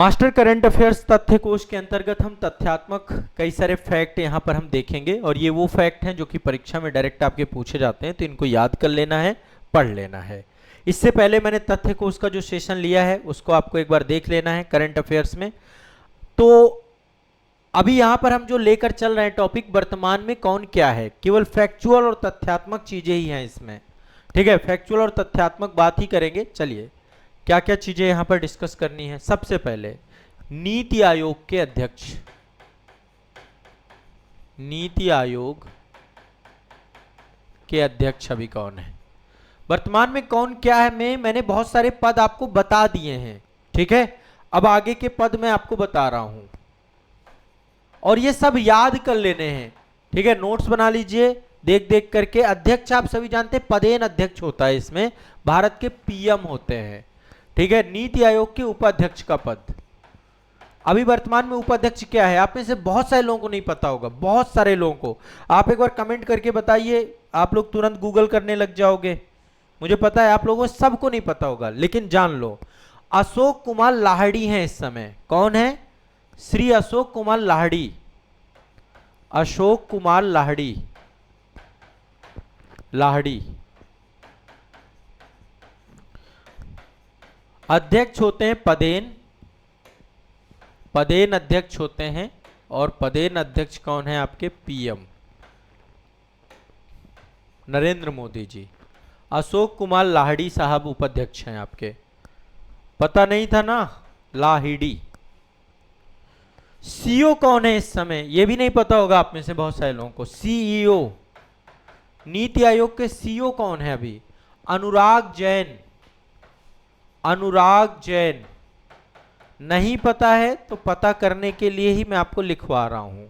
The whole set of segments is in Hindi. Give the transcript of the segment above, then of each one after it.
मास्टर करंट अफेयर्स तथ्य कोश के अंतर्गत हम तथ्यात्मक कई सारे फैक्ट यहाँ पर हम देखेंगे और ये वो फैक्ट हैं जो कि परीक्षा में डायरेक्ट आपके पूछे जाते हैं, तो इनको याद कर लेना है, पढ़ लेना है। इससे पहले मैंने तथ्य कोश का जो सेशन लिया है उसको आपको एक बार देख लेना है करंट अफेयर्स में। तो अभी यहाँ पर हम जो लेकर चल रहे हैं टॉपिक, वर्तमान में कौन क्या है, केवल फैक्चुअल और तथ्यात्मक चीजें ही हैं इसमें, ठीक है। फैक्चुअल और तथ्यात्मक बात ही करेंगे। चलिए क्या क्या चीजें यहां पर डिस्कस करनी है। सबसे पहले नीति आयोग के अध्यक्ष, नीति आयोग के अध्यक्ष अभी कौन है, वर्तमान में कौन क्या है। मैंने बहुत सारे पद आपको बता दिए हैं, ठीक है। अब आगे के पद मैं आपको बता रहा हूं और ये सब याद कर लेने हैं, ठीक है। नोट्स बना लीजिए देख देख करके। अध्यक्ष आप सभी जानते हैं पदेन अध्यक्ष होता है, इसमें भारत के पीएम होते हैं, ठीक है। नीति आयोग के उपाध्यक्ष का पद, अभी वर्तमान में उपाध्यक्ष क्या है, आप में से बहुत सारे लोगों को नहीं पता होगा, बहुत सारे लोगों को। आप एक बार कमेंट करके बताइए, आप लोग तुरंत गूगल करने लग जाओगे, मुझे पता है आप लोगों को सबको नहीं पता होगा, लेकिन जान लो अशोक कुमार लाहिड़ी हैं इस समय। कौन है? श्री अशोक कुमार लाहिड़ी, अशोक कुमार लाहिड़ी, लाहिड़ी अध्यक्ष होते हैं पदेन, पदेन अध्यक्ष होते हैं। और पदेन अध्यक्ष कौन है? आपके पीएम नरेंद्र मोदी जी। अशोक कुमार लाहिड़ी साहब उपाध्यक्ष हैं आपके, पता नहीं था ना, लाहिड़ी। सीईओ कौन है इस समय, यह भी नहीं पता होगा आप में से बहुत सारे लोगों को। सीईओ, नीति आयोग के सीईओ कौन है अभी? अनुराग जैन, अनुराग जैन। नहीं पता है तो पता करने के लिए ही मैं आपको लिखवा रहा हूं।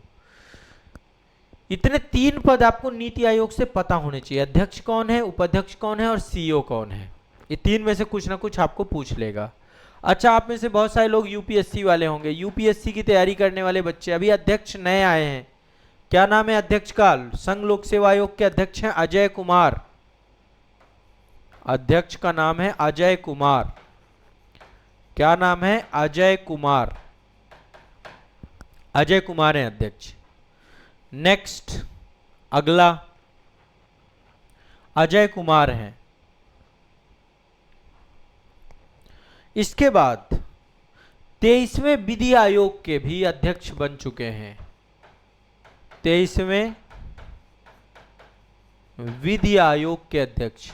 इतने तीन पद आपको नीति आयोग से पता होने चाहिए, अध्यक्ष कौन है, उपाध्यक्ष कौन है और सीईओ कौन है। ये तीन में से कुछ ना कुछ आपको पूछ लेगा। अच्छा, आप में से बहुत सारे लोग यूपीएससी वाले होंगे, यूपीएससी की तैयारी करने वाले बच्चे, अभी अध्यक्ष नए आए हैं। क्या नाम है अध्यक्ष का? संघ लोक सेवा आयोग के अध्यक्ष हैं अजय कुमार, अध्यक्ष का नाम है अजय कुमार। क्या नाम है? अजय कुमार, अजय कुमार है अध्यक्ष। नेक्स्ट, अगला अजय कुमार हैं। इसके बाद 23वें विधि आयोग के भी अध्यक्ष बन चुके हैं, 23वें विधि आयोग के अध्यक्ष।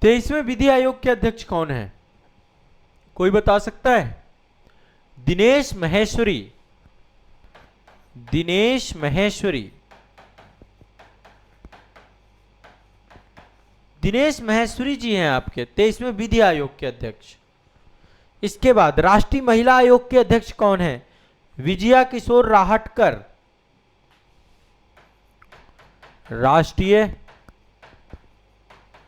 तेईसवें विधि आयोग के अध्यक्ष कौन है, कोई बता सकता है? दिनेश महेश्वरी, दिनेश महेश्वरी, दिनेश महेश्वरी जी हैं आपके 23वें विधि आयोग के अध्यक्ष। इसके बाद राष्ट्रीय महिला आयोग के अध्यक्ष कौन है? विजया किशोर राहटकर, राष्ट्रीय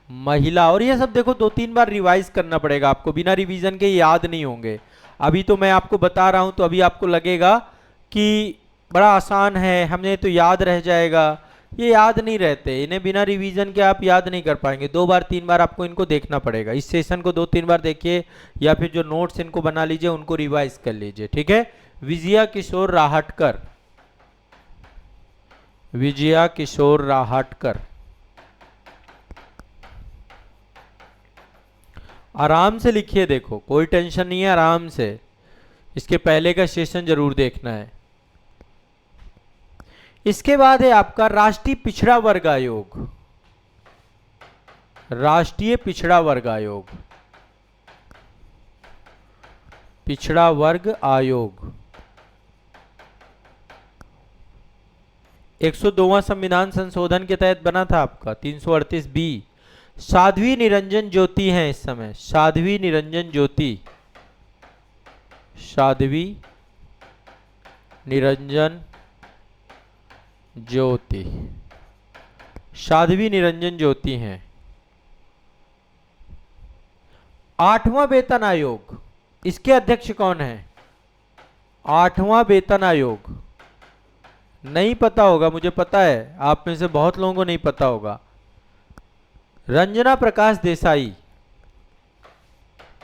महिला। और ये सब देखो 2-3 बार रिवाइज करना पड़ेगा आपको, बिना रिवीजन के याद नहीं होंगे। अभी तो मैं आपको बता रहा हूं तो अभी आपको लगेगा कि बड़ा आसान है, हमने तो याद रह जाएगा। ये याद नहीं रहते, इन्हें बिना रिवीजन के आप याद नहीं कर पाएंगे। 2 बार 3 बार आपको इनको देखना पड़ेगा। इस सेशन को 2-3 बार देखिए, या फिर जो नोट्स इनको बना लीजिए उनको रिवाइज कर लीजिए, ठीक है। विजया किशोर राहटकर, विजया किशोर राहटकर, आराम से लिखिए, देखो कोई टेंशन नहीं है, आराम से। इसके पहले का सेशन जरूर देखना है। इसके बाद है आपका राष्ट्रीय पिछड़ा वर्ग आयोग, राष्ट्रीय पिछड़ा वर्ग आयोग, पिछड़ा वर्ग आयोग 102वां संविधान संशोधन के तहत बना था आपका, 338B। साध्वी निरंजन ज्योति हैं इस समय, साध्वी निरंजन ज्योति, साध्वी निरंजन ज्योति, साध्वी निरंजन ज्योति हैं। 8वां वेतन आयोग, इसके अध्यक्ष कौन है? 8वां वेतन आयोग, नहीं पता होगा, मुझे पता है आप में से बहुत लोगों को नहीं पता होगा। रंजना प्रकाश देसाई,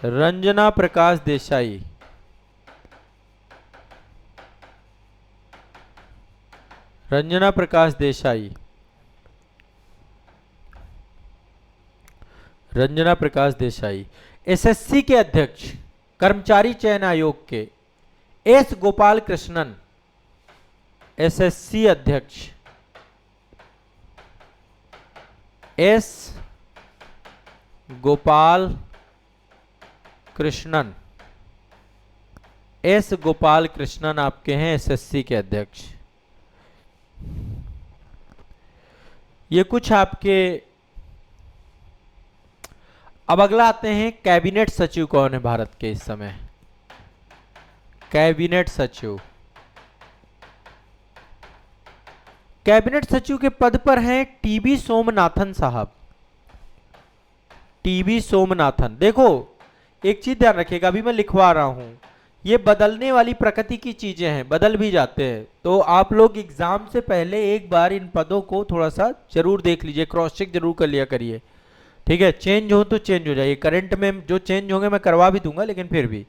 रंजना प्रकाश देसाई, रंजना प्रकाश देसाई, रंजना प्रकाश देसाई। एसएससी के अध्यक्ष, कर्मचारी चयन आयोग के एस गोपाल कृष्णन, एसएससी अध्यक्ष एस गोपाल कृष्णन, एस गोपाल कृष्णन आपके हैं एसएससी के अध्यक्ष। ये कुछ आपके। अब अगला आते हैं, कैबिनेट सचिव कौन है भारत के इस समय? कैबिनेट सचिव, कैबिनेट सचिव के पद पर हैं टीबी सोमनाथन साहब, टीबी सोमनाथन। देखो एक चीज ध्यान रखिएगा, अभी मैं लिखवा रहा हूं, ये बदलने वाली प्रकृति की चीजें हैं, बदल भी जाते हैं, तो आप लोग एग्जाम से पहले एक बार इन पदों को थोड़ा सा जरूर देख लीजिए, क्रॉस चेक जरूर कर लिया करिए, ठीक है? चेंज हो तो चेंज हो जाइए, करंट में जो चेंज होंगे मैं करवा भी दूंगा, लेकिन फिर भी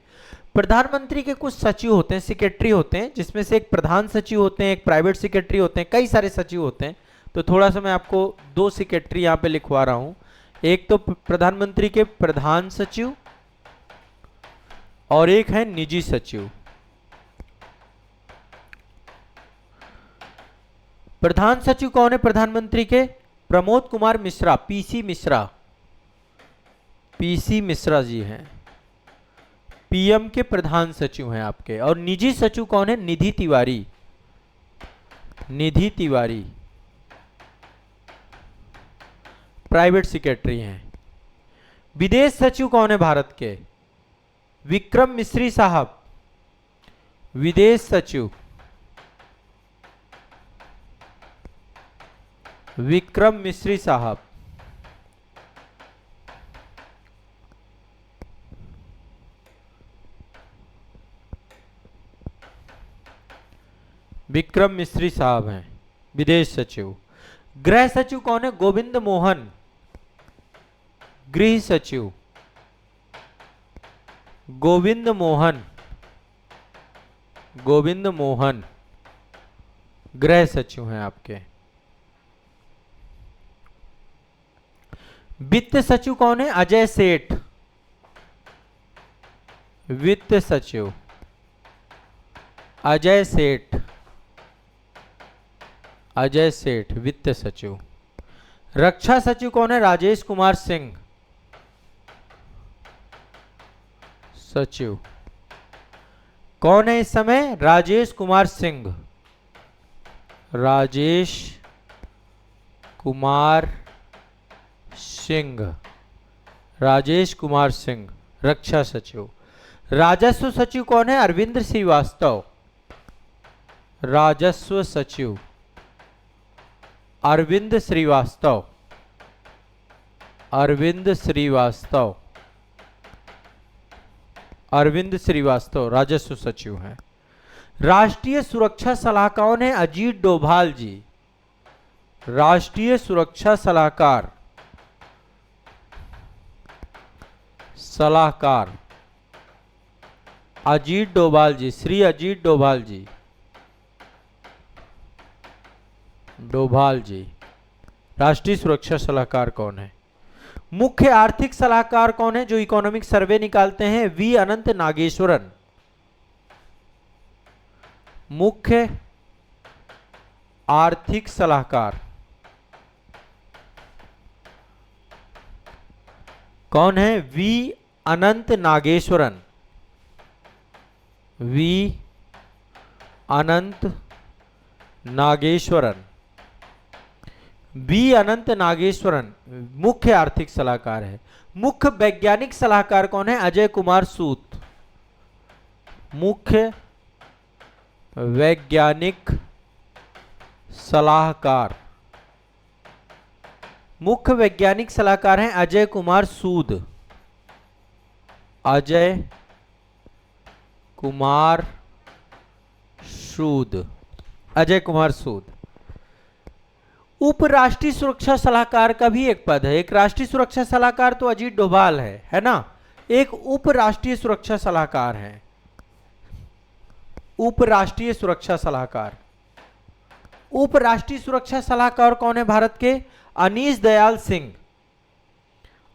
प्रधानमंत्री के कुछ सचिव होते हैं, सेक्रेटरी होते हैं, जिसमें से एक प्रधान सचिव होते हैं, एक प्राइवेट सेक्रेटरी होते हैं, कई सारे सचिव होते हैं। तो थोड़ा सा मैं आपको दो सेक्रेटरी यहाँ पे लिखवा रहा हूं, एक तो प्रधानमंत्री के प्रधान सचिव और एक है निजी सचिव। प्रधान सचिव कौन है प्रधानमंत्री के? प्रमोद कुमार मिश्रा, पीसी मिश्रा, पीसी मिश्रा जी हैं, पीएम के प्रधान सचिव हैं आपके। और निजी सचिव कौन है? निधि तिवारी, निधि तिवारी प्राइवेट सेक्रेटरी हैं। विदेश सचिव कौन है भारत के? विक्रम मिश्री साहब, विदेश सचिव विक्रम मिश्री साहब। विक्रम मिश्री साहब हैं विदेश सचिव। गृह सचिव कौन है? गोविंद मोहन, गृह सचिव गोविंद मोहन, गोविंद मोहन गृह सचिव हैं आपके। वित्त सचिव कौन है? अजय सेठ, वित्त सचिव अजय सेठ, अजय सेठ वित्त सचिव। रक्षा सचिव कौन है? राजेश कुमार सिंह, सचिव कौन है इस समय? राजेश कुमार सिंह, राजेश कुमार सिंह, राजेश कुमार सिंह रक्षा सचिव। राजस्व सचिव कौन है? अरविंद श्रीवास्तव, राजस्व सचिव अरविंद श्रीवास्तव, अरविंद श्रीवास्तव, अरविंद श्रीवास्तव राजस्व सचिव हैं। राष्ट्रीय सुरक्षा सलाहकार कौन है? अजीत डोभाल जी, राष्ट्रीय सुरक्षा सलाहकार, सलाहकार अजीत डोभाल जी, श्री अजीत डोभाल जी, डोभाल जी राष्ट्रीय सुरक्षा सलाहकार कौन है? मुख्य आर्थिक सलाहकार कौन है जो इकोनॉमिक सर्वे निकालते हैं? वी अनंत नागेश्वरन, मुख्य आर्थिक सलाहकार कौन है? वी अनंत नागेश्वरन, वी अनंत नागेश्वरन, वी अनंत नागेश्वरन मुख्य आर्थिक सलाहकार है। मुख्य वैज्ञानिक सलाहकार कौन है? अजय कुमार सूत, मुख्य वैज्ञानिक सलाहकार, मुख्य वैज्ञानिक सलाहकार हैं अजय कुमार सूद, अजय कुमार सूद अजय कुमार सूद। उप राष्ट्रीय सुरक्षा सलाहकार का भी एक पद है। एक राष्ट्रीय सुरक्षा सलाहकार तो अजीत डोभाल है ना। एक उप राष्ट्रीय सुरक्षा सलाहकार है, उप राष्ट्रीय सुरक्षा सलाहकार। उप राष्ट्रीय सुरक्षा सलाहकार कौन है भारत के? अनीश दयाल सिंह।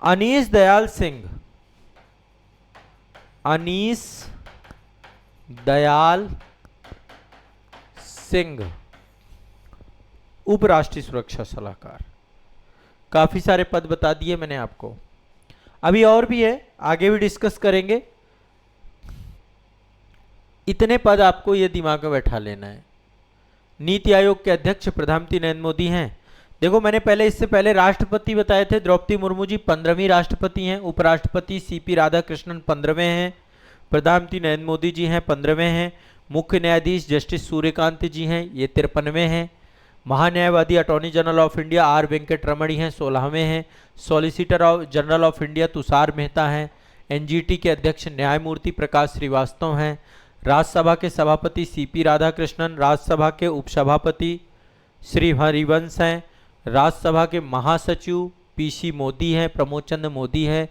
अनीश दयाल सिंह, अनीश दयाल सिंह उप राष्ट्रीय सुरक्षा सलाहकार। काफी सारे पद बता दिए मैंने आपको, अभी और भी है, आगे भी डिस्कस करेंगे। इतने पद आपको ये दिमाग में बैठा लेना है। नीति आयोग के अध्यक्ष प्रधानमंत्री नरेंद्र मोदी हैं। देखो मैंने पहले इससे पहले राष्ट्रपति बताए थे, द्रौपदी मुर्मू जी 15वीं राष्ट्रपति हैं। उपराष्ट्रपति सीपी राधाकृष्णन 15वें हैं। प्रधानमंत्री नरेंद्र मोदी जी हैं 15वें हैं। मुख्य न्यायाधीश जस्टिस सूर्यकांत जी हैं, ये 53वें हैं। महान्यायवादी attorney general of India R Venkataramani हैं, 16वें हैं। Solicitor general of India Tushar Mehta हैं। एनजीटी के अध्यक्ष न्यायमूर्ति प्रकाश श्रीवास्तव हैं। राज्यसभा के सभापति सीपी राधाकृष्णन, राज्यसभा के उपसभापति श्री हरिवंश हैं। राज्यसभा के महासचिव पीसी मोदी हैं, प्रमोद चंद्र मोदी हैं।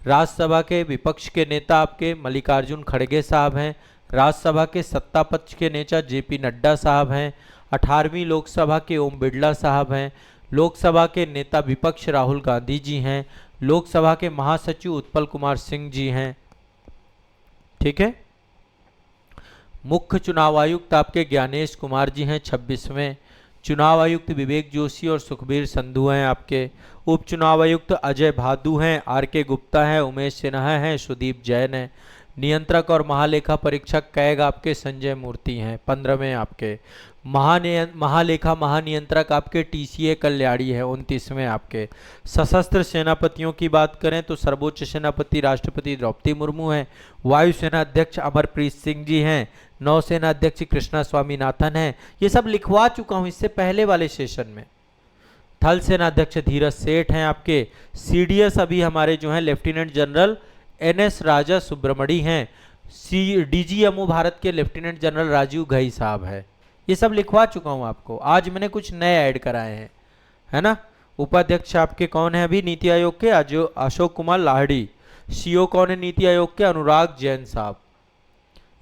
राज्यसभा के विपक्ष के नेता आपके मल्लिकार्जुन खड़गे साहब हैं। राज्यसभा के सत्ता पक्ष के नेता जेपी नड्डा साहब हैं। 18वीं लोकसभा के ओम बिरला साहब हैं। लोकसभा के नेता विपक्ष राहुल गांधी जी हैं। लोकसभा के महासचिव उत्पल कुमार सिंह जी हैं। ठीक है। मुख्य चुनाव आयुक्त आपके ज्ञानेश कुमार जी हैं, 26वें। चुनाव आयुक्त विवेक जोशी और सुखबीर संधू हैं आपके। उप चुनाव आयुक्त अजय भादु हैं, आर के गुप्ता हैं, उमेश सिन्हा हैं, सुदीप जैन हैं। नियंत्रक और महालेखा परीक्षक कैग आपके संजय मूर्ति हैं, 15वें आपके। महालेखा महानियंत्रक आपके टीसीए कल्याणी है, 29वें आपके। सशस्त्र सेनापतियों की बात करें तो सर्वोच्च सेनापति राष्ट्रपति द्रौपदी मुर्मू हैं। वायुसेना अध्यक्ष अमरप्रीत सिंह जी हैं। नौसेना अध्यक्ष कृष्णा स्वामीनाथन हैं। ये सब लिखवा चुका हूं इससे पहले वाले सेशन में। थल सेना अध्यक्ष धीरज सेठ हैं आपके। सीडीएस अभी हमारे जो हैं लेफ्टिनेंट जनरल एनएस राजा सुब्रमणी हैं। डीजीएमओ भारत के लेफ्टिनेंट जनरल राजीव घई साहब है। ये सब लिखवा चुका हूं आपको, आज मैंने कुछ नए ऐड कराए हैं, है ना। उपाध्यक्ष आपके कौन है अभी नीति आयोग के? अशोक कुमार लाहड़ी। सीओ कौन है नीति आयोग के? अनुराग जैन साहब।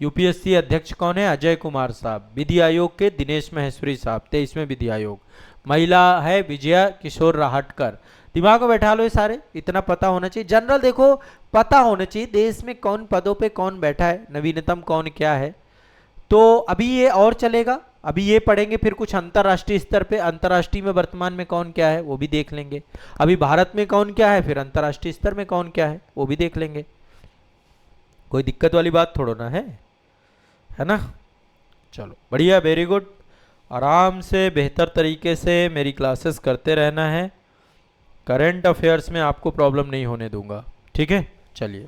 यूपीएससी अध्यक्ष कौन है? अजय कुमार साहब। विधि आयोग के दिनेश महेश्वरी साहब, 23वें विधि आयोग। महिला है विजया किशोर राहटकर। दिमाग में बैठा लो ये सारे, इतना पता होना चाहिए। जनरल देखो पता होना चाहिए देश में कौन पदों पे कौन बैठा है, नवीनतम कौन क्या है। तो अभी ये और चलेगा, अभी ये पढ़ेंगे, फिर कुछ अंतर्राष्ट्रीय स्तर पे, अंतर्राष्ट्रीय में वर्तमान में कौन क्या है वो भी देख लेंगे। अभी भारत में कौन क्या है, फिर अंतर्राष्ट्रीय स्तर में कौन क्या है वो भी देख लेंगे। कोई दिक्कत वाली बात थोड़ा ना है ना। चलो बढ़िया, वेरी गुड। आराम से बेहतर तरीके से मेरी क्लासेस करते रहना है। करंट अफेयर्स में आपको प्रॉब्लम नहीं होने दूंगा, ठीक है। चलिए।